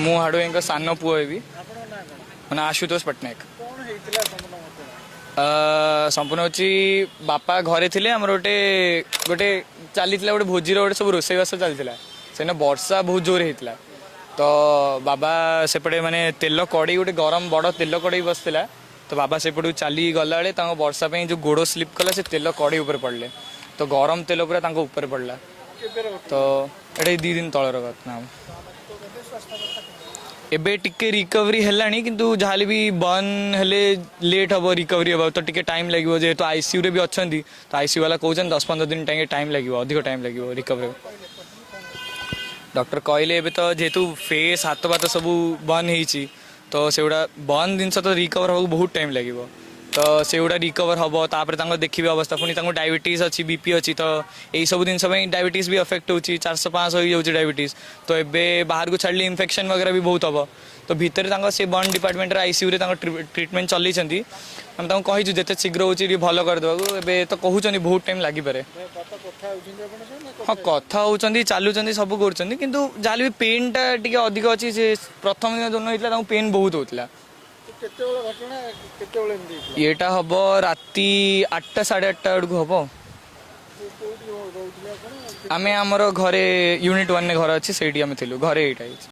मु हाड़ुआ सान पुओ भी मैंने आशुतोष पट्टनायक। संपूर्ण होची बापा घरे थे आमर गोटे गोटे चली गोटे भोजीर गोटे सब रोसईवास चलता से वर्षा बहुत जोर होता तो बाबा सेपटे माने तेल कड़े गोटे गरम बड़ तेल कड़े बसला तो बाबा सेपटू चली गला बेले वर्षा जो गोड़ स्लीप कला से तेल कड़े ऊपर पड़े तो गरम तेल पूरा ऊपर पड़ला तो ये 2 दिन तलर घटना। एबे टिके रिकवरी हेलानी किंतु जहाँ भी बन हेले लेट हम रिकवरी हम तो टिके टाइम लगे जेहेतु आईसीयू रे भी अच्छा तो आईसीयू वाला कहते 10-15 दिन टाइम लगे अधिक टाइम लगे रिकवरी। डॉक्टर कहले एबे तो जेहेतु फेस हाथ बात सब बन हो तो से गुड़ा बन जिनस तो रिकवर होगा बहुत टाइम लगे तो से गुड़ा रिकवर हम तापर देखिए अवस्था पुणी डायबिटीज अच्छी बीपी अच्छी तो यही सब जिनस डायबिटीज भी अफेक्ट हो 400-500 हो जाऊँगी डायबिटीज तो एबे बाहर को छाड़ी इन्फेक्शन वगैरह भी बहुत हम तो भितर से बन डिपार्टमेंट आईसीयू रे ट्रिटमेंट चलती आम कही जिते शीघ्र हो भल करदे तो कहते बहुत टाइम लगे हाँ कथा होती चलुँच सब कर जहाँ भी पेनटा टी अधिक अच्छी से प्रथम दिन जो होता पेन बहुत होता येटा हम राति 8टा 8:30 बेलू हम आम आमर घरे यूनिट 1 घर अच्छी से घरे यहाँ